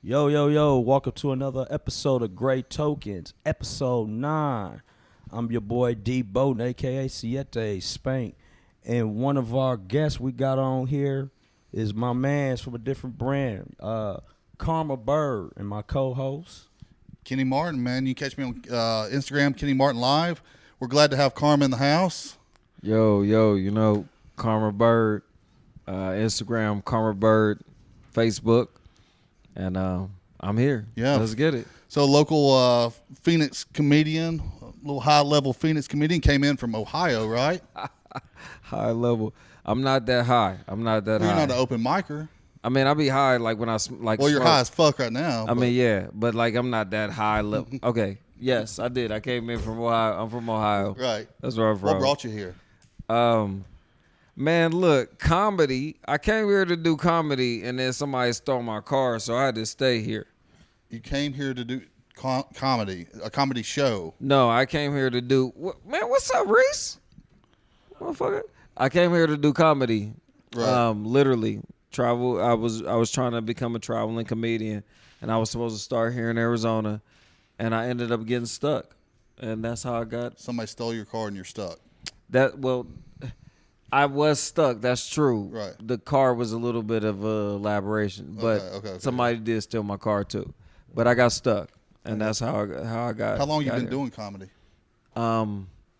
Yo, yo, yo, welcome to another episode of Great Tokens, episode 9. I'm your boy D Bowden, a.k.a. Siete Spank. And one of our guests we got on here is my man from a different brand, Karma Byrd, and my co-host. Kenny Martin, man. You can catch me on Instagram, Kenny Martin Live. We're glad to have Karma in the house. Yo, Karma Byrd, Instagram, Karma Byrd, Facebook. And I'm here. Yeah. Let's get it. So local Phoenix comedian, a little high-level Phoenix comedian, came in from Ohio, right? High level. I'm not that high. You're high. not an open micer. I mean, I'll be high like when I like. Well, you're smoke. high as fuck right now. I mean, yeah, but like I'm not that high level. Okay. Yes, I did. I came in from Ohio. I'm from Ohio. Right. That's where I'm from. What brought you here? Man, look, comedy. I came here to do comedy, and then somebody stole my car, so I had to stay here. You came here to do comedy, a comedy show. No, I came here to do. Man, what's up, Reese? Motherfucker. I came here to do comedy. Right. Literally travel. I was trying to become a traveling comedian, and I was supposed to start here in Arizona, and I ended up getting stuck, and that's how I got. Somebody stole your car and you're stuck. I was stuck. That's true. Right. The car was a little bit of a elaboration, but Okay. somebody did steal my car too. But I got stuck, and that's how I got. How long you got been here. doing comedy?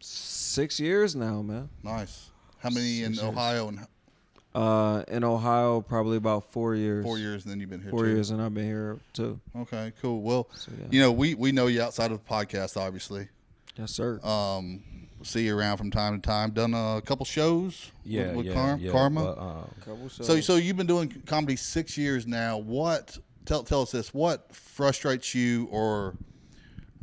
6 years now, man. Nice. How many in 6 years. Ohio? And In Ohio, probably about 4 years. 4 years, and then you've been here 4 too. years, and I've been here too. Okay, cool. Well, So, yeah. you know, we know you outside of the podcast, obviously. Yes, sir. See you around from time to time. Done a couple shows with Karma. But, Couple shows. So you've been doing comedy 6 years now. Tell us this. What frustrates you or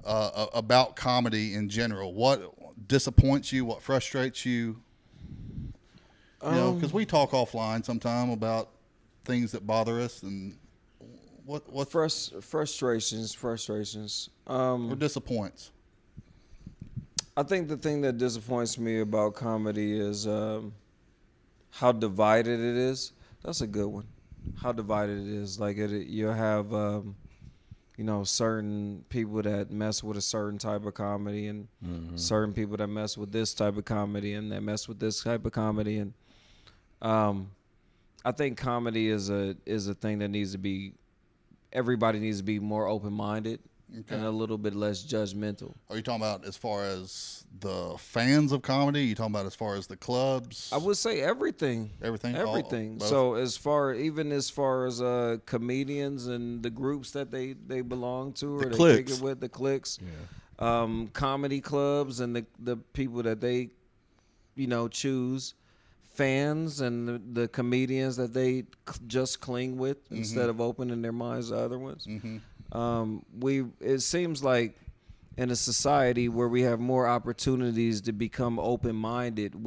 about comedy in general? What disappoints you? What frustrates you? You know, because we talk offline sometime about things that bother us and what frustrations. or disappoints. I think the thing that disappoints me about comedy is how divided it is. That's a good one. How divided it is. Like you have, certain people that mess with a certain type of comedy, and certain people that mess with this type of comedy, and that mess with this type of comedy, and I think comedy is a thing that needs to be. Everybody needs to be more open-minded. Okay. And a little bit less judgmental. Are you talking about as far as the fans of comedy? Are you talking about as far as the clubs? I would say everything. Everything. Everything. All, so as far as comedians and the groups that they belong to or The they cliques. kick it with, the cliques, comedy clubs and the people that they, choose, fans and the comedians that they just cling with instead of opening their minds to other ones. Mm-hmm. It seems like in a society where we have more opportunities to become open-minded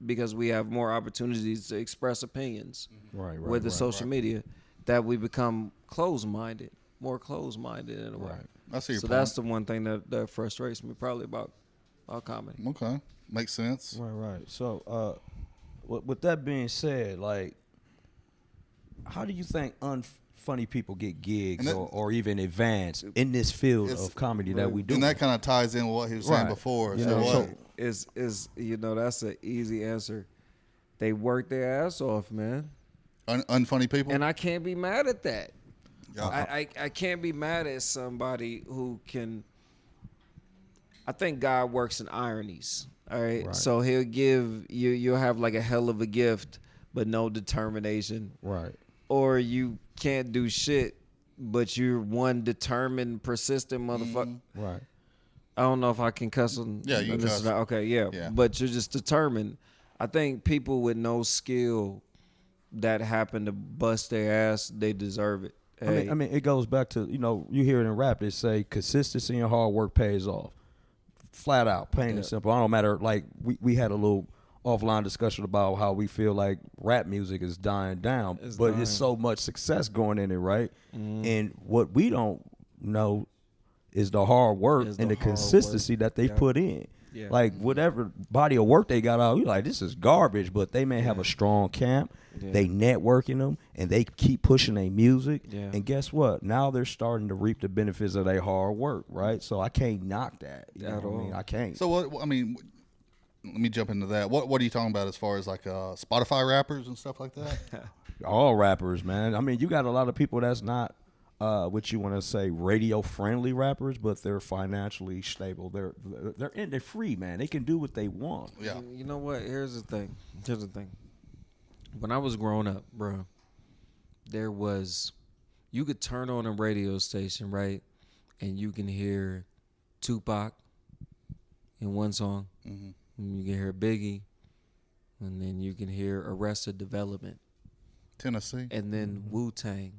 because we have more opportunities to express opinions with the social media, that we become closed-minded, more closed-minded in a way. Right. I see your so point. that's the one thing that frustrates me probably about comedy. Okay. Makes sense. Right. So, with that being said, like, how do you think funny people get gigs or even advance in this field of comedy that we do? And that kind of ties in with what he was saying before. You So know, what? Is that's an easy answer. They work their ass off, man. Unfunny people? And I can't be mad at that. Yeah. I can't be mad at somebody who can. I think God works in ironies. All right. So he'll give you'll have like a hell of a gift, but no determination. Right. Or you can't do shit, but you're one determined, persistent motherfucker. Right. I don't know if I can cuss on. Yeah, you can cuss. Okay, yeah. But you're just determined. I think people with no skill that happen to bust their ass, they deserve it. Hey. I mean, it goes back to, you hear it in rap, they say consistency and hard work pays off. Flat out, plain and simple. I don't matter, like, we had a little offline discussion about how we feel like rap music is dying down, but it's so much success going in it, right? And what we don't know is the hard work and the consistency that they put in. Yeah. Like whatever body of work they got out, you like this is garbage. But they may have a strong camp. Yeah. They networking them, and they keep pushing their music. Yeah. And guess what? Now they're starting to reap the benefits of their hard work, right? So I can't knock that. You know At what I mean? all. I can't. So what? I mean, let me jump into that. What are you talking about as far as like Spotify rappers and stuff like that? All rappers, man. I mean, you got a lot of people that's not what you want to say radio friendly rappers, but they're financially stable. They're free, man. They can do what they want. Yeah. You know what? Here's the thing. When I was growing up, bro, you could turn on a radio station, right, and you can hear Tupac in one song. Mm-hmm. And you can hear Biggie, and then you can hear Arrested Development, Tennessee. and then Wu-Tang.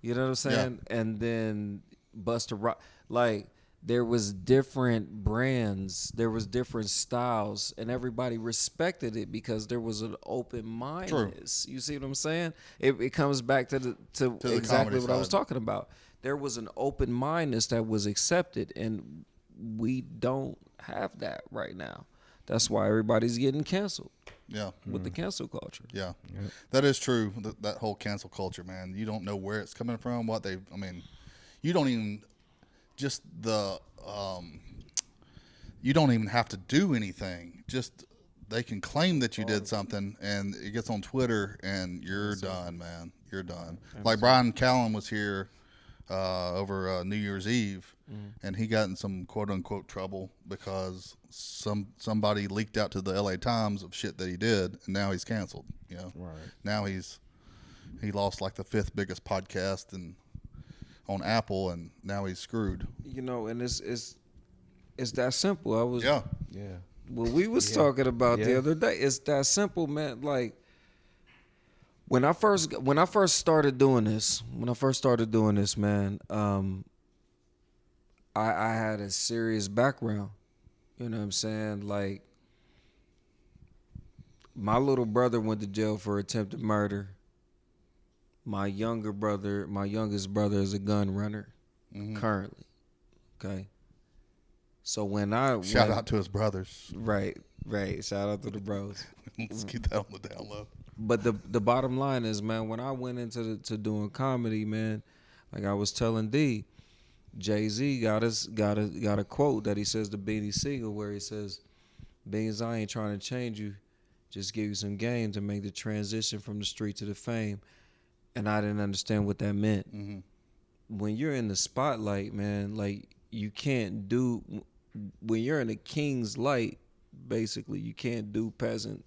You know what I'm saying? And then Busta Rock. Like, there was different brands, there was different styles, and everybody respected it because there was an open mindedness. You see what I'm saying? It comes back to exactly what I was talking about. There was an open mindedness that was accepted, and we don't have that right now. That's why everybody's getting canceled. Yeah. With the cancel culture. Yeah. That is true. That whole cancel culture, man. You don't know where it's coming from, you don't even just you don't even have to do anything. Just they can claim that you did something, and it gets on Twitter, and you're done, man. You're done. Like Brian Callen was here over New Year's Eve, and he got in some quote unquote trouble because somebody leaked out to the LA Times of shit that he did, and now he's canceled. You know, Right. now he lost like the 5th biggest podcast on Apple, and now he's screwed. You know, and it's that simple. Yeah. What we was talking about the Yeah. other day, it's that simple, man. Like when I first started doing this, man, I had a serious background. You know what I'm saying? Like my little brother went to jail for attempted murder. My youngest brother is a gun runner currently. Okay. So when Shout out to his brothers. Right. Shout out to the bros. Let's keep that on the down low. But the bottom line is, man, when I went into doing comedy, man, like I was telling D, Jay-Z got a quote that he says to Beanie Siegel where he says, "Beans, I ain't trying to change you, just give you some game to make the transition from the street to the fame." And I didn't understand what that meant. Mm-hmm. When you're in the spotlight, man, like you can't do, when you're in a king's light, basically you can't do peasant.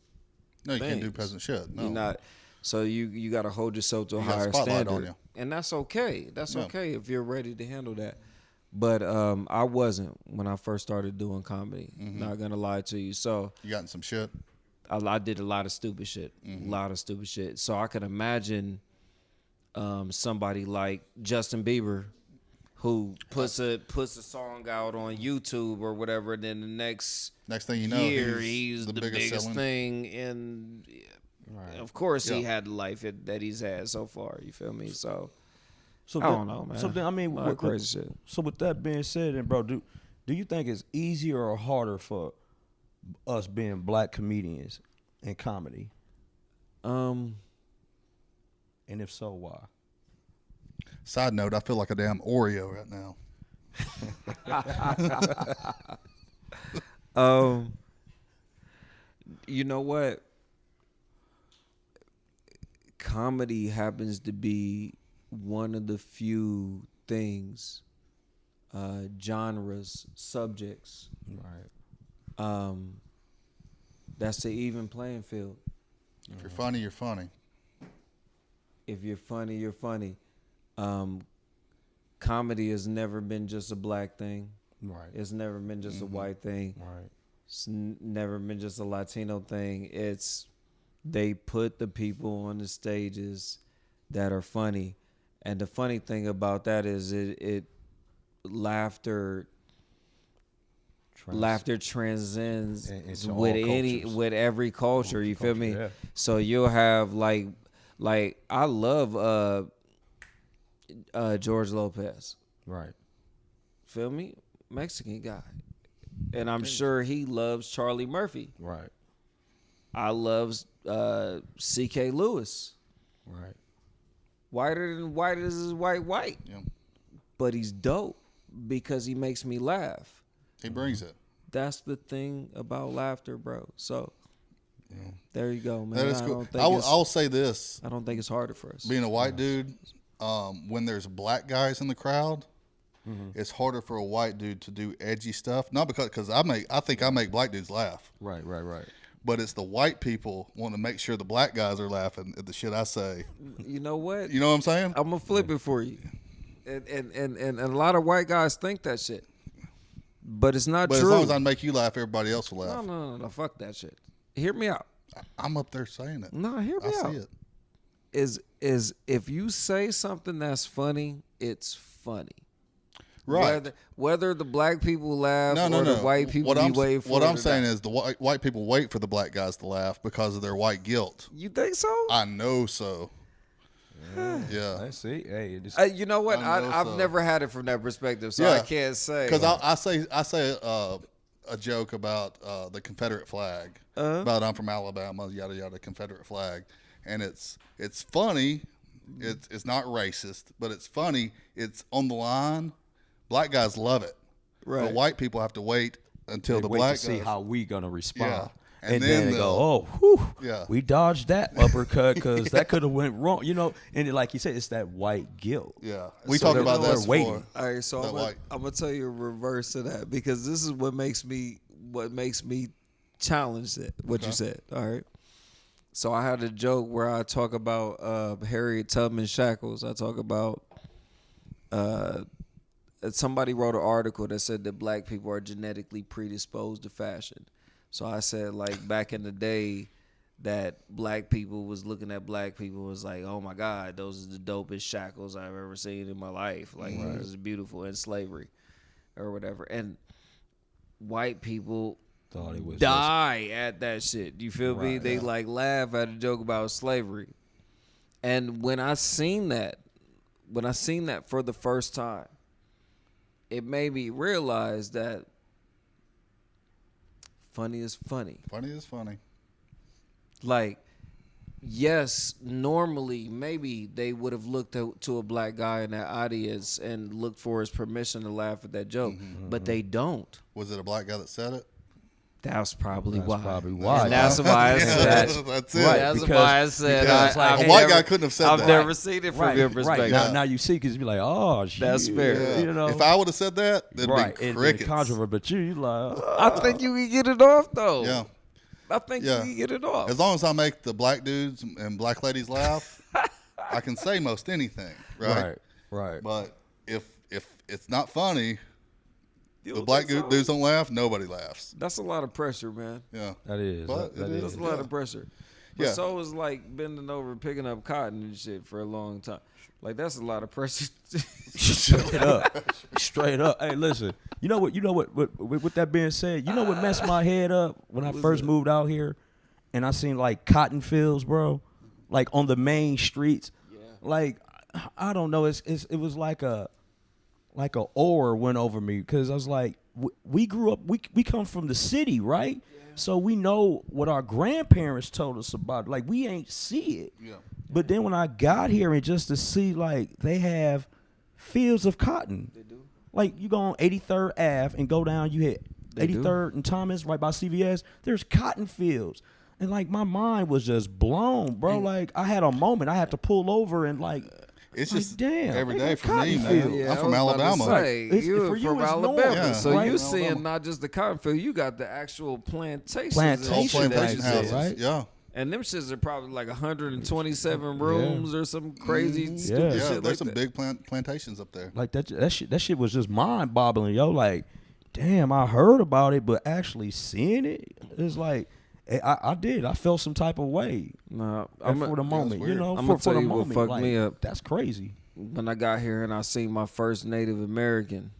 No, you can't do things. peasant shit. No. You're not. So you got to hold yourself to a You got a higher spotlight standard, on you. and that's okay. That's Yeah. okay if you're ready to handle that. But I wasn't when I first started doing comedy. Not gonna lie to you. So You got in some shit. I did a lot of stupid shit. So I could imagine somebody like Justin Bieber, who puts a song out on YouTube or whatever, and then the next thing you know, year he's the biggest selling. thing, and of course he had the life that he's had so far. You feel me? So I don't know, man. So then, I mean, A lot of crazy shit. So with that being said, then, bro, do you think it's easier or harder for us being black comedians in comedy? And if so, why? Side note, I feel like a damn Oreo right now. You know what? Comedy happens to be one of the few things, genres, subjects, Right. that's the even playing field. If you're funny, you're funny. If you're funny, you're funny. Comedy has never been just a black thing. Right. It's never been just a white thing. Right. It's never been just a Latino thing. They put the people on the stages that are funny. And the funny thing about that is laughter transcends into with all cultures. with every culture, you feel me? yeah. So you'll have like I love George Lopez. Right. Feel me? Mexican guy. and I'm sure he loves Charlie Murphy. Right. I love C.K. Lewis. Right. Whiter than white is white. Yeah. But he's dope because he makes me laugh. He brings it. That's the thing about laughter, bro. So there you go, man. That is cool. I'll say this. I don't think it's harder for us. Being a white dude, when there's black guys in the crowd, it's harder for a white dude to do edgy stuff. Not because I think I make black dudes laugh. Right. But it's the white people want to make sure the black guys are laughing at the shit I say. You know what? You know what I'm saying? I'm gonna flip it for you. And a lot of white guys think that shit. But it's not But true. as long as I make you laugh, everybody else will laugh. No, fuck that shit. Hear me out. I'm up there saying it. No, hear me I out. see it. Is if you say something that's funny, it's funny. Right. Whether the black people laugh or the white people wait for What it I'm or saying not. is the white people wait for the black guys to laugh because of their white guilt. You think so? I know so. Yeah. I see. Hey, it just, You know what? I know I've so. never had it from that perspective, so Yeah. I can't say. Because I say a joke about the Confederate flag. About I'm from Alabama, yada yada, Confederate flag, and it's funny. It's not racist, but it's funny. It's on the line. Black guys love it, Right. but white people have to wait until they the wait black to see guys. how we gonna respond. Yeah. And, And then then they go, they'll- oh, whew, Yeah. we dodged that uppercut because that could have went wrong, you know. And it, like you said, it's that white guilt. Yeah, we So talked they're- about they're that waiting. before. All right, so That I'm white. gonna tell you a reverse of that because this is what makes me challenge that what you said. All right. So I had a joke where I talk about Harriet Tubman shackles. I talk about somebody wrote an article that said that black people are genetically predisposed to fashion. So I said, like, back in the day that black people was looking at black people was like, oh my God, those are the dopest shackles I've ever seen in my life. Like, this is beautiful, in slavery or whatever. And white people Thought it was die at that shit. You feel me? Right, They like laugh at a joke about slavery. And when I seen that for the first time, it made me realize that funny is funny. Funny is funny. Like, yes, normally maybe they would have looked to a black guy in that audience and looked for his permission to laugh at that joke, but they don't. Was it a black guy that said it? That's probably That's why. probably why. And that's why I said That's it. Right. That's because- why I said because I've a white never- guy couldn't have said I've that. never seen it from Right, your right. perspective. Now you see because you be like, oh, shit. That's fair. Yeah. You know, If I would have said that, it'd right? be And crickets. controversial, but you like, I think you can get it off though. Yeah. I think Yeah. you can get it off. As long as I make the black dudes and black ladies laugh, I can say most anything, right? right. But if it's not funny, You the don't black think so? dudes don't laugh, nobody laughs. That's a lot of pressure, man. Yeah. That is. But that it is. That's a lot of pressure. But Yeah. so is like bending over picking up cotton and shit for a long time. Like that's a lot of pressure. Straight up. Straight up. Hey, listen. You know what? With that being said, you know what messed my head up when I first moved out here, and I seen like cotton fields, bro, like on the main streets. Yeah. Like I don't know. It was like a aura went over me because I was like, we grew up. We come from the city, right? Yeah. So we know what our grandparents told us about. Like we ain't see it. Yeah. But then when I got here and just to see like they have fields of cotton. They do. Like you go on 83rd Ave and go down, you hit They do. 83rd and Thomas right by CVS. There's cotton fields. And like my mind was just blown, bro. Like I had a moment. I had to pull over and like It's like, just damn, every they day got for me, cotton man. fields. Yeah, I'm I from was about to Alabama. say, It's- you for you, from it's Alabama, normal, Yeah. so right? you Alabama. seeing not just the cotton field, you got the actual plantations. Whole and shit Plantation that plantation you houses, said. houses. right? Yeah. And them shits are probably like 127 rooms or some crazy stupid Yeah. Yeah. shit There's like some that. big plantations up there. Like that shit was just mind boggling, yo. Like, damn, I heard about it, but actually seeing it, it's like I did. I felt some type of way. Nah, For the moment, you weird. know, I'm for gonna tell the you what moment, fucked like, me up. That's crazy. when I got here and I seen my first Native American.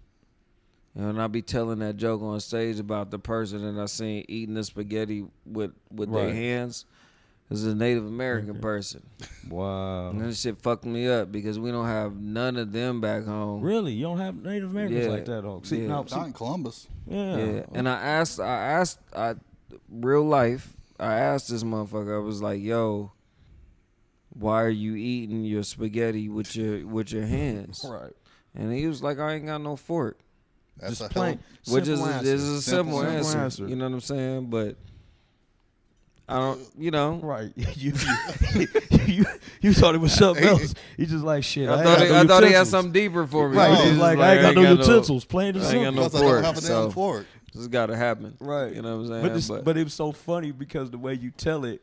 And I be telling that joke on stage about the person that I seen eating the spaghetti with their Right. hands. was a Native American person. Wow. And that shit fucked me up because we don't have none of them back home. Really? You don't have Native Americans like that, though? See, Yeah. now, Not in Columbus. Yeah. And I asked, real life, I asked this motherfucker, I was like, yo, why are you eating your spaghetti with your hands? Right. And he was like, I ain't got no fork. That's Just a plain. Which is Simple a answer. simple answer. answer. You know what I'm saying? But I don't, you know. Right. you thought it was something else. You just like, shit. I thought he had utensils. something deeper for me. Right. He's He's like, just I ain't got no no- utensils. Plain and I ain't got simple. no Because I don't fork. have a damn So fork. this got to happen. Right. You know what I'm saying? But it was so funny because the way you tell it,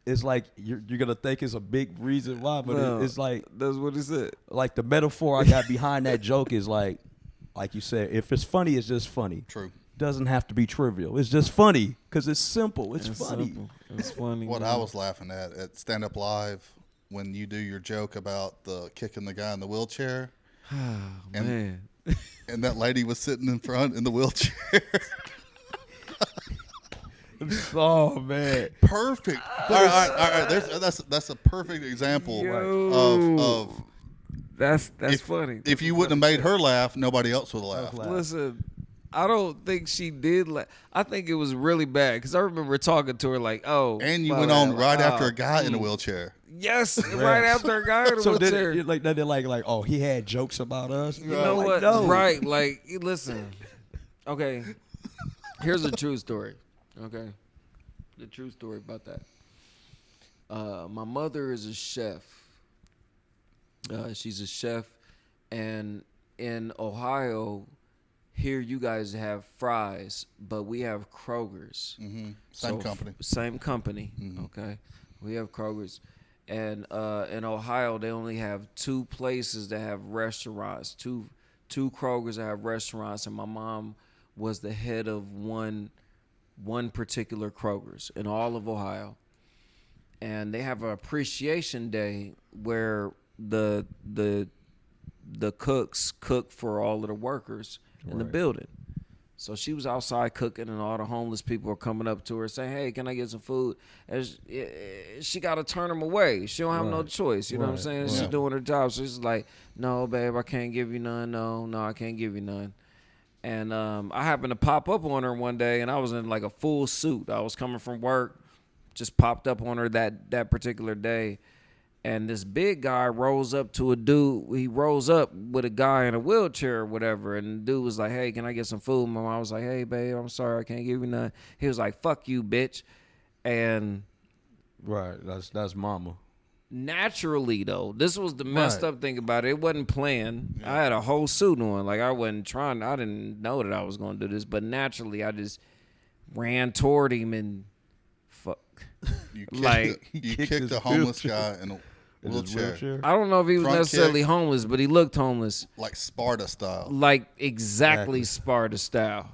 it's like you're gonna think it's a big reason why, but No, it's like that's what he said. like the metaphor I got behind that joke is like you said, if it's funny, it's just funny. True. Doesn't have to be trivial. It's just funny because it's simple. It's funny. Simple. It's funny. What man. I was laughing at Stand Up Live when you do your joke about the kicking the guy in the wheelchair, and- Man. and that lady was sitting in front in the wheelchair. Oh man. Perfect. All right. That's a perfect example Yo. of That's if, funny. If you wouldn't have made her laugh, nobody else would have laughed. Listen, I don't think she did. I think it was really bad because I remember talking to her like, "Oh," And you my went on bad. right Like, after oh, a guy in a wheelchair. Yes, right after a guy in a So wheelchair. then they're like, oh, he had jokes about us. You know Like, what? no. Right? Like, listen. Okay, here's a true story. Okay, the true story about that. My mother is a chef. She's a chef, and in Ohio, here you guys have Fry's, but we have Kroger's. Mm-hmm. Same company. Same company. Mm-hmm. Okay, we have Kroger's, and in Ohio they only have two places that have restaurants. Two Kroger's that have restaurants, and my mom was the head of one particular Kroger's in all of Ohio. And they have an appreciation day where the cooks cook for all of the workers in the building. So she was outside cooking, and all the homeless people are coming up to her saying, "Hey, can I get some food?" And she got to turn them away. She don't have no choice. You know what I'm saying? She's doing her job. So she's like, "No, babe, I can't give you none. No, I can't give you none." And I happened to pop up on her one day, and I was in like a full suit. I was coming from work, just popped up on her that particular day. And this big guy rolls up to a dude. He rolls up with a guy in a wheelchair or whatever. And the dude was like, "Hey, can I get some food?" My mom was like, "Hey, babe, I'm sorry, I can't give you none." He was like, "Fuck you, bitch." And Right. That's mama. naturally, though, this was the messed up thing about it. It wasn't planned. I had a whole suit on. Like, I wasn't trying. I didn't know that I was going to do this. But naturally, I just ran toward him and fuck. You kicked kicked his a homeless wheelchair. guy in a In his wheelchair, I don't know if he was Front necessarily kick. homeless, but he looked homeless. like Sparta style. Like exactly Sparta style.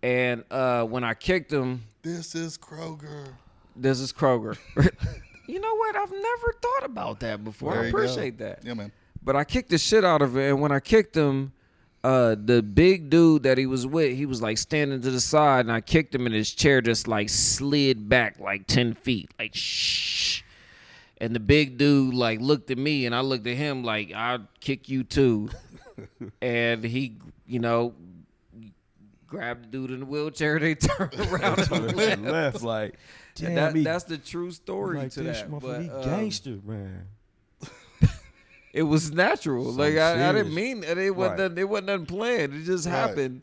And when I kicked him, This is Kroger. this is Kroger. You know what? I've never thought about that before. There I you go. appreciate that. Yeah, man. But I kicked the shit out of it, and when I kicked him, the big dude that he was with, he was like standing to the side, and I kicked him, and his chair just like slid back like 10 feet, like shh. And the big dude like looked at me, and I looked at him like, "I'll kick you too." And he, grabbed the dude in the wheelchair. They turned around and left like, damn, that's the true story like to this that. motherfucker, But he gangster, man. it was natural. Something Like I didn't serious. mean it. It wasn't. It wasn't nothing planned. It just happened.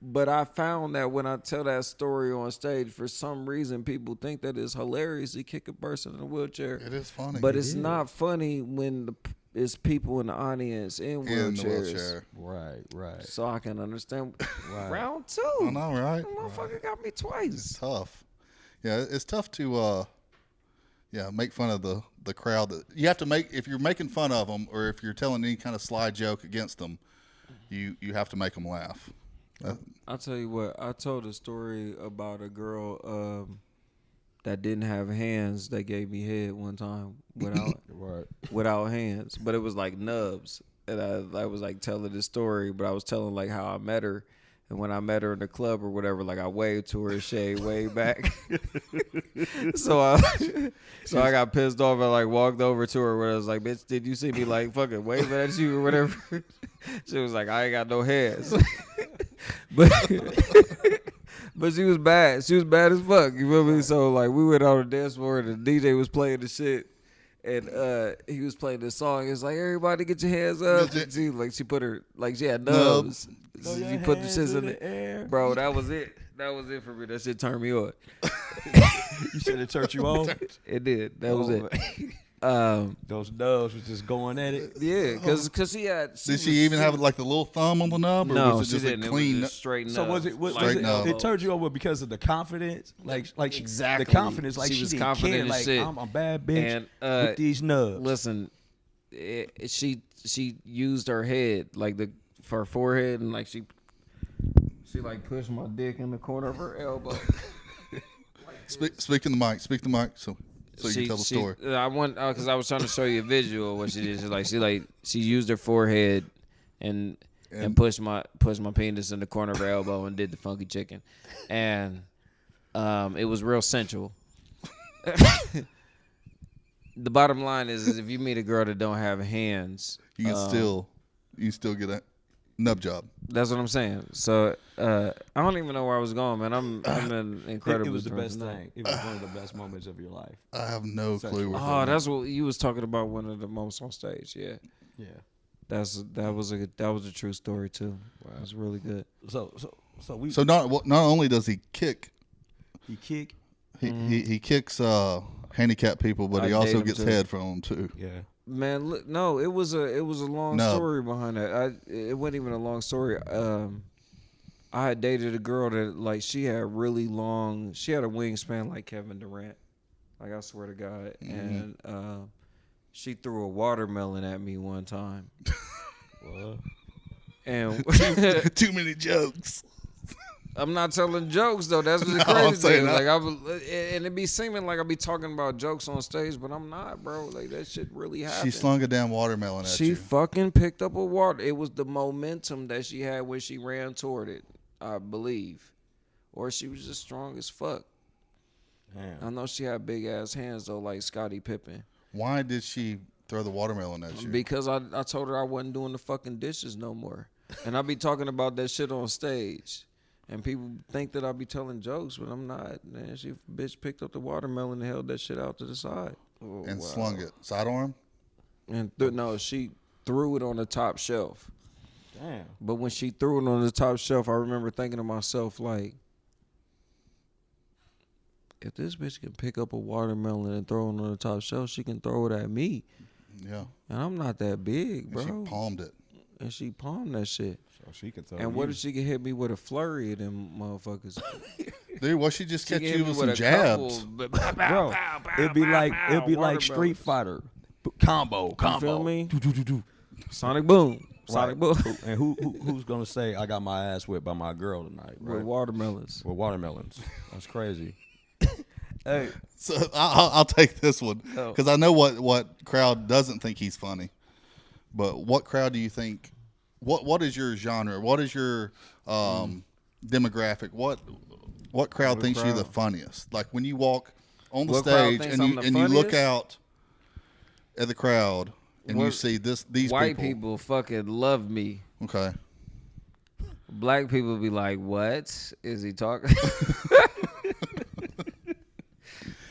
But I found that when I tell that story on stage, for some reason, people think that it's hilarious to kick a person in a wheelchair. It is funny. But it's not funny when it's people in the audience in wheelchairs. in the wheelchair. Right. So I can understand. Right. Round two. I know, right? That motherfucker got me It's twice. tough. Yeah, it's tough to make fun of the crowd. That you have to make if you're making fun of them, or if you're telling any kind of sly joke against them, you have to make them laugh. I'll tell you what. I told a story about a girl that didn't have hands that gave me head one time without hands, but it was like nubs. And I was like telling this story, but I was telling like how I met her And when I met her in the club or whatever, like I waved to her and she waved back. so I got pissed off and like walked over to her where I was like, bitch, did you see me like fucking waving at you or whatever? She was like, I ain't got no hands. but she was bad. She was bad as fuck. You feel me? So like we went on the dance floor and the DJ was playing the shit. And he was playing this song. It's like, everybody get your hands up. And she put her, like she had nubs. She put the shits in the air. Bro, that was it. That was it for me. That shit turned me on. You said it turned you on? It did. That was it. Those nubs was just going at it. Yeah, because she had. Did she even have like the little thumb on the nub, or no, was it just she didn't. a clean? It was just straight nub. So was it? It turned you over because of the confidence, like exactly the confidence, like she she was didn't confident care, as like shit. I'm a bad bitch And with these nubs. listen, she used her head like for her forehead, and like she like pushed my dick in the corner of her elbow. Speak in the mic. Speak the mic. So you can tell the story. I want because I was trying to show you a visual of what she did. She used her forehead and pushed my penis in the corner of her elbow and did the funky chicken, and it was real sensual. The bottom line is if you meet a girl that don't have hands, You can still get a nub job. That's what I'm saying. So I don't even know where I was going, man. I'm incredibly. It was the drunk best tonight. thing. It was one of the best moments of your life. I have no clue. Oh, that's what you was talking about. One of the moments on stage. Yeah. Yeah. That was a true story too. Wow, it was really good. So not only does he kick, he kick. He kicks handicapped people, but I he also date him gets too. head from them too. Yeah. Man, look, no, it was a long No. story behind that. It wasn't even a long story. I had dated a girl that like she had a wingspan like Kevin Durant. Like I swear to God. And she threw a watermelon at me one time. What? And Too many jokes. I'm not telling jokes though. That's the No, I'm crazy saying thing. that. Like and it be seeming like I be talking about jokes on stage, but I'm not, bro. Like that shit really happened. She slung a damn watermelon at She you. fucking picked up a water. It was the momentum that she had when she ran toward it, I believe, or she was just strong as fuck. Damn. I know she had big ass hands though, like Scottie Pippen. Why did she throw the watermelon at you? Because I told her I wasn't doing the fucking dishes no more, and I be talking about that shit on stage. And people think that I be telling jokes, but I'm not. Man, she bitch picked up the watermelon and held that shit out to the side. And slung it. Sidearm? And no, she threw it on the top shelf. Damn. But when she threw it on the top shelf, I remember thinking to myself, like, if this bitch can pick up a watermelon and throw it on the top shelf, she can throw it at me. Yeah. And I'm not that big, bro. And she palmed it. And she palmed that shit. So she can throw. And what if she could hit me with a flurry of them motherfuckers? Dude, what she just She catch could hit you me with some a jabs? couple, bro? It'd be like Street Fighter combo. You feel me? Do. Sonic Boom. Sonic Boom. And who's gonna say I got my ass whipped by my girl tonight? Right? With watermelons. With watermelons. That's crazy. Hey, So I'll take this one Oh. because I know what crowd doesn't think he's funny. But what crowd do you think? What is your genre? What is your demographic? What crowd thinks you the funniest? Like when you walk on the What crowd stage thinks and I'm you the look funniest? out at the crowd and you What- see these White people fucking love me. Okay. Black people be like, what is he talking?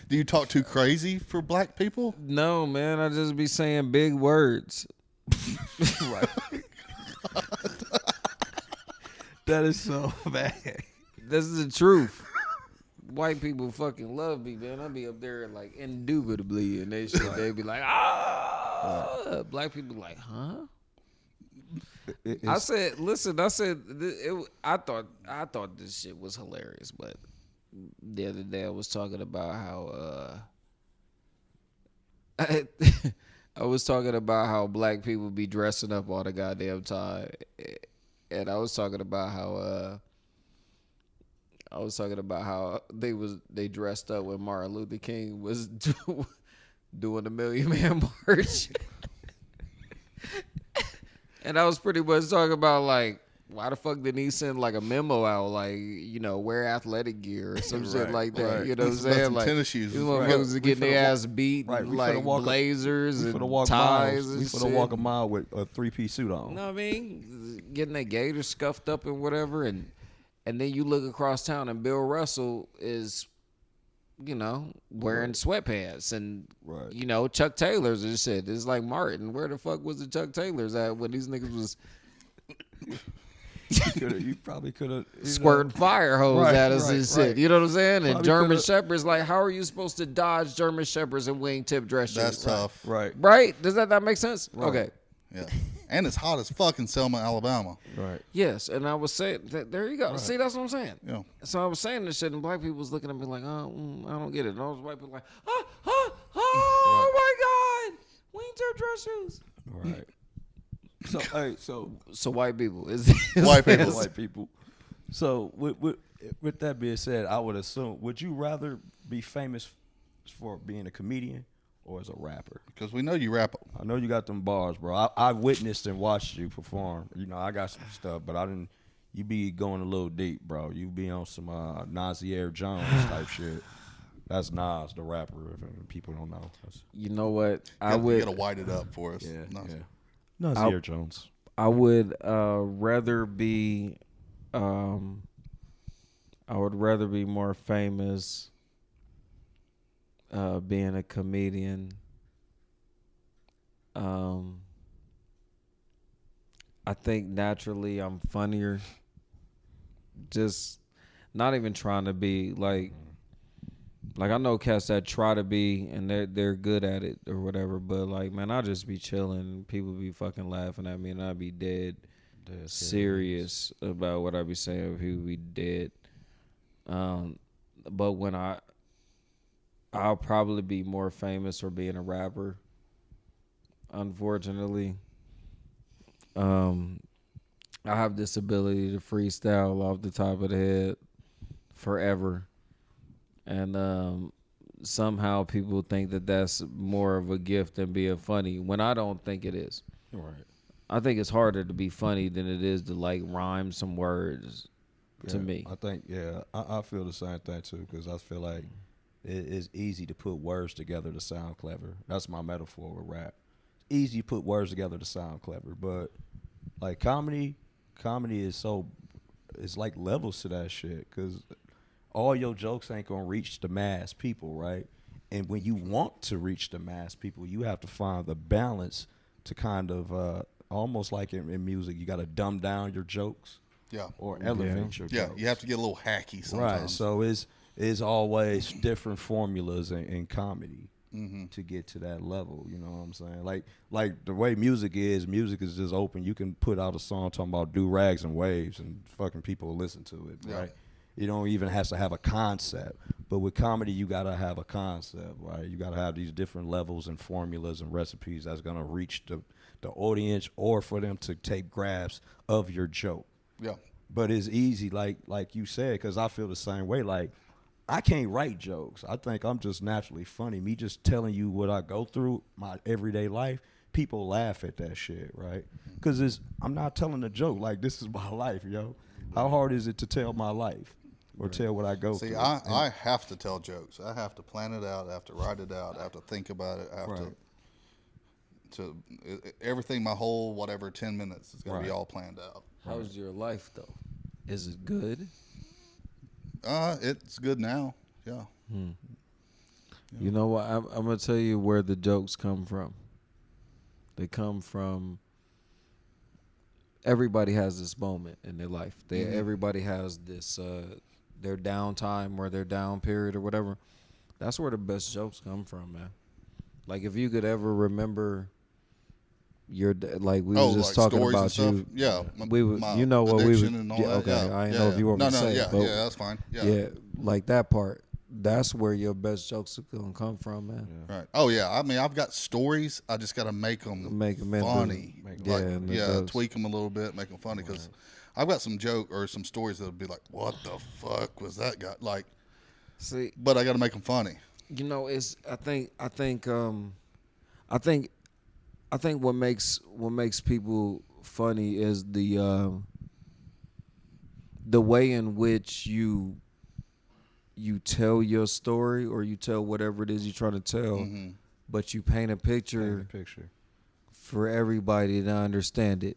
Do you talk too crazy for black people? No, man. I just be saying big words. right. That is so bad. This is the truth. White people fucking love me, man. I be up there like indubitably, and they shit. They be like, ah. Black people like, huh? I said, listen. I said, I thought this shit was hilarious, but the other day I was talking about how I was talking about how black people be dressing up all the goddamn time, and I was talking about how they dressed up when Martin Luther King was doing the Million Man March. And I was pretty much talking about like why the fuck didn't he send like a memo out, like, you know, wear athletic gear or some shit like that? right. You know what I'm Some saying? Like, tennis shoes. these Right. motherfuckers are getting their ass beat, Right, and we finna like walk blazers we finna and walk ties miles. and We shit. finna walk a mile with a 3-piece suit on. You know what I mean? Getting their gaiters scuffed up and whatever, and then you look across town and Bill Russell is, you know, wearing sweatpants and you know, Chuck Taylors and shit. It's like, Martin, where the fuck was the Chuck Taylors at when these niggas was You probably could have squirting fire hose at us and shit? right. You know what I'm saying? And Probably German coulda- Shepherds, like, how are you supposed to dodge German Shepherds and wingtip dress shoes? That's tough. Right. Right? Does that not make sense? Okay. Yeah. And it's hot as fuck in Selma, Alabama. Right. Yes, and I was saying, there you go. See, that's what I'm saying. Yeah. So I was saying this shit, and black people was looking at me like, I don't get it. And all those white people like, oh my God, wingtip dress shoes. Right. So hey, So white people is White people. white people. So with that being said, I would assume, would you rather be famous for being a comedian or as a rapper? Because we know you rap. I know you got them bars, bro. I witnessed and watched you perform. You know, I got some stuff, but I didn't. You be going a little deep, bro. You be on some Nasir Jones type shit. That's Nas, the rapper. If people don't know. You know what? You gotta white it up for us. Yeah, No. yeah. Nasir Jones. I would rather be I would rather be more famous being a comedian. I think naturally I'm funnier. Just not even trying to be like I know cats that try to be and they're good at it or whatever, but like, man, I'll just be chilling. People be fucking laughing at me and I'll be dead serious about what I be saying. People be dead. But when I'll probably be more famous for being a rapper. Unfortunately, I have this ability to freestyle off the top of the head forever. And somehow people think that that's more of a gift than being funny, when I don't think it is. Right. I think it's harder to be funny than it is to like rhyme some words to me. I think, I feel the same thing too, because I feel like it's easy to put words together to sound clever. That's my metaphor with rap. It's easy to put words together to sound clever, but like comedy is it's like levels to that shit, because all your jokes ain't gonna reach the mass people, right? And when you want to reach the mass people, you have to find the balance to kind of almost like in music, you got to dumb down your jokes, or elevate your jokes. You have to get a little hacky sometimes. Right. So it's always different formulas in comedy to get to that level. You know what I'm saying? Like the way music is just open. You can put out a song talking about do rags and waves, and fucking people will listen to it, right? You don't even have to have a concept. But with comedy, you got to have a concept, right? You got to have these different levels and formulas and recipes that's going to reach the audience, or for them to take grasp of your joke. Yeah. But it's easy, like you said, because I feel the same way. Like, I can't write jokes. I think I'm just naturally funny. Me just telling you what I go through, my everyday life, people laugh at that shit, right? Because I'm not telling a joke. Like, this is my life, yo. How hard is it to tell my life? Or tell what I go through. See, I have to tell jokes. I have to plan it out. I have to write it out. I have to think about it. I have to everything. My whole 10 minutes is gonna be all planned out. How's your life though? Is it good? It's good now. Yeah. You know what? I'm gonna tell you where the jokes come from. They come from. Everybody has this moment in their life. Everybody has this their downtime or their down period or whatever. That's where the best jokes come from, man. Like, if you could ever remember your like we was just talking about you. Yeah, you know what we would. And all Okay, that. I didn't know if you want me to say it, but that's fine. Yeah, like that part. That's where your best jokes are gonna come from, man. Yeah. Right. Oh yeah. I mean, I've got stories. I just got to make them funny. Tweak them a little bit, make them funny. Because I've got some some stories that'll be like, "What the fuck was that guy like?" See, but I got to make them funny. You know, I think what makes people funny is the way in which you tell your story or you tell whatever it is you're trying to tell, but you paint a picture for everybody to understand it.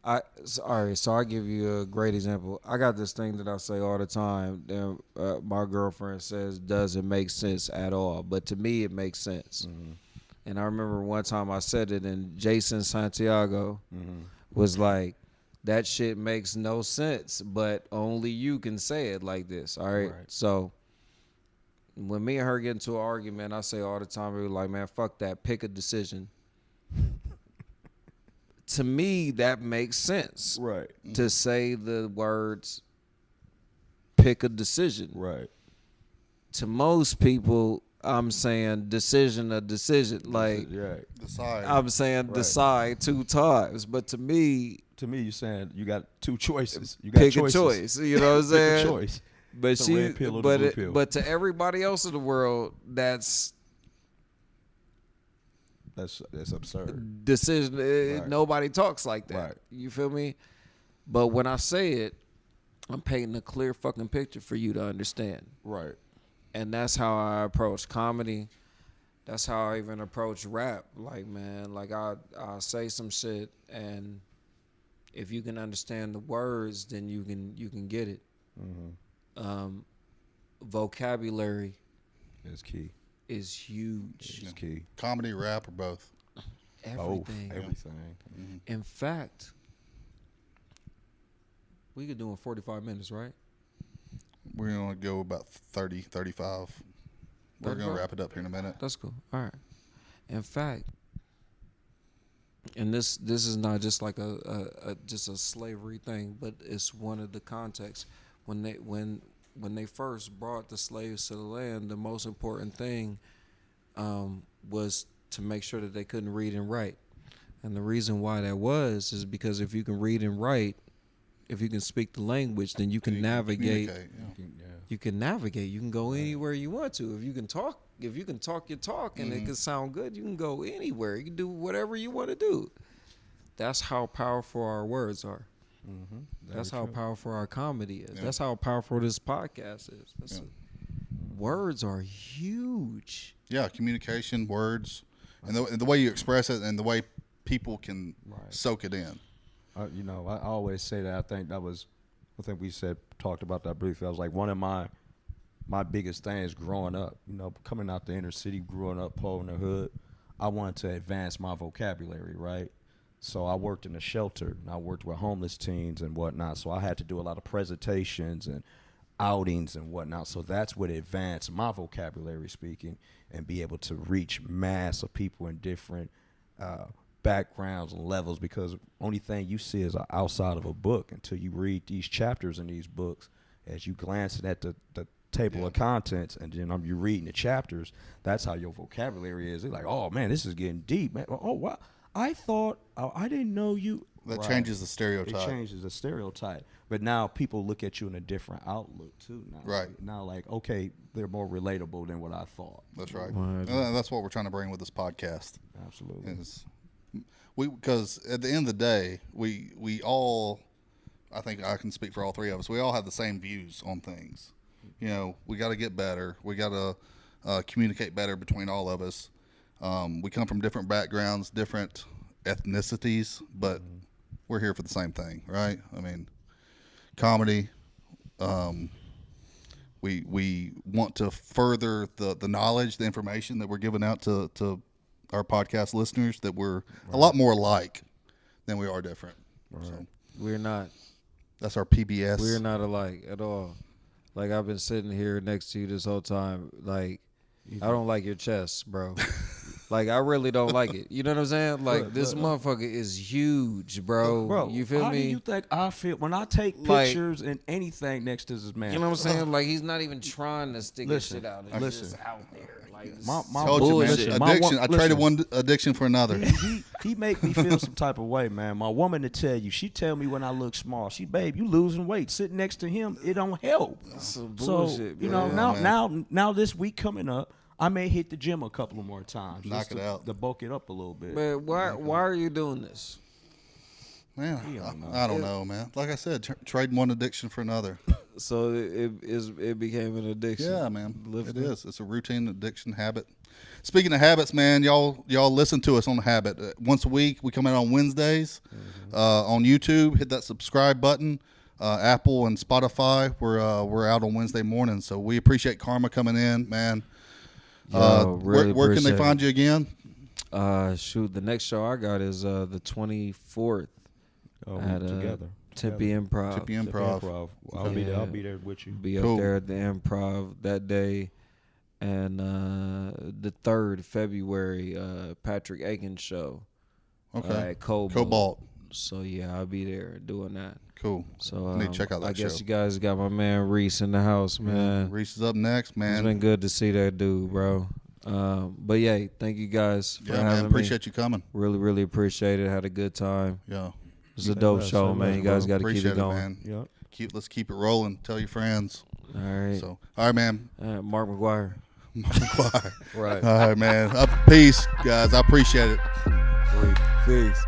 All right, so I'll give you a great example. I got this thing that I say all the time that my girlfriend says doesn't make sense at all, but to me it makes sense. And I remember one time I said it, and Jason Santiago was like, that shit makes no sense, but only you can say it like this. All right. So when me and her get into an argument, I say all the time, we're like, man, fuck that. Pick a decision. To me, that makes sense. Right. To say the words, pick a decision. Right. To most people, I'm saying decision. Like, Decide. I'm saying decide 2 times. But to me, you're saying you got 2 choices. You got pick choices. a choice. You know what I'm saying? Pick a choice. But the red pill or the blue pill. But to everybody else in the world, that's absurd. decision. Right. Nobody talks like that. Right. You feel me? But when I say it, I'm painting a clear fucking picture for you to understand. Right. And that's how I approach comedy. That's how I even approach rap. Like, man, like I say some shit, and if you can understand the words, then you can get it. Vocabulary It's key. is huge. It's key. Comedy, rap, or both? Everything. Everything. In fact, we could do in 45 minutes, right? We're going to go about 30, 35. We're going to 35? wrap it up here in a minute. That's cool. All right. In fact, and this is not just like a just a slavery thing, but it's one of the contexts. When they first brought the slaves to the land, the most important thing was to make sure that they couldn't read and write. And the reason why that is because if you can read and write, if you can speak the language, then you can navigate. You can navigate. You can go anywhere you want to. If you can talk your talk and it can sound good, you can go anywhere. You can do whatever you want to do. That's how powerful our words are. That's how powerful our comedy is. That's how powerful this podcast is. Words are huge. Yeah, communication, words, and the way you express it, and the way people can soak it in. I always say that. I think we talked about that briefly. I was like, one of my biggest things growing up, coming out the inner city, growing up poor in the hood, I wanted to advance my vocabulary, right? So I worked in a shelter, and I worked with homeless teens and whatnot. So I had to do a lot of presentations and outings and whatnot. So that's what advanced my vocabulary speaking, and be able to reach mass of people in different backgrounds and levels, because only thing you see is outside of a book until you read these chapters in these books. As you glancing at the table of contents, and then you reading the chapters, that's how your vocabulary is. They're like, oh man, this is getting deep, man. Oh wow, I didn't know you. That changes the stereotype. It changes the stereotype. But now people look at you in a different outlook too. Now, right. Now, like, okay, they're more relatable than what I thought. That's right. And that's what we're trying to bring with this podcast. Absolutely. Because at the end of the day, we all, I think I can speak for all three of us, we all have the same views on things. We got to get better. We got to communicate better between all of us. We come from different backgrounds, different ethnicities, but we're here for the same thing, right? I mean, comedy. We want to further the knowledge, the information that we're giving out to our podcast listeners, that we're a lot more alike than we are different. Right. So We're not. that's our PBS. We're not alike at all. Like, I've been sitting here next to you this whole time. Like, I don't like your chest, bro. Like, I really don't like it. You know what I'm saying? Like, this motherfucker is huge, bro. You feel me? How do you think I feel when I take pictures and anything next to this man? You know what I'm saying? Like, he's not even trying to stick his shit out. It's just out there. Like, my bullshit. You, man, addiction. I traded one addiction for another. He make me feel some type of way, man. My woman to tell you, she tell me when I look small, babe, you losing weight. Sitting next to him, it don't help. That's some bullshit, so now this week coming up, I may hit the gym a couple of more times. Knock it out. To bulk it up a little bit. But why are you doing this? Man, I don't know, man. Like I said, trading one addiction for another. So it became an addiction. Yeah, man. Lifting. It is. It's a routine addiction habit. Speaking of habits, man, y'all listen to us on Habit. Once a week, we come out on Wednesdays on YouTube. Hit that subscribe button. Apple and Spotify. We're out on Wednesday morning, so we appreciate Karma coming in, man. Really where can they appreciate find you again? Shoot, the next show I got is the 24th at together. Tempe Improv. Tempe Improv. I'll be there. I'll be there with you. Be Cool. up there at the Improv that day. And the 3rd February, Patrick Aiken show. Okay. At Cobalt. So yeah, I'll be there doing that. Cool. So Need to check out that I guess show. you guys got my man Reese in the house, man. Reese is up next, It's man. been good to see that dude, bro. But yeah, thank you guys for Yeah, having man. Appreciate you coming. me. Really, really appreciate it. Had a good time. Yeah. It's a dope less, show, say man. less, You guys bro. got to keep Appreciate it going. man. Yep. Let's keep it rolling. Tell your friends. All right. So, all right, man. Mark McGuire. Bye. Right. All right, man. Peace, guys. I appreciate it. Peace.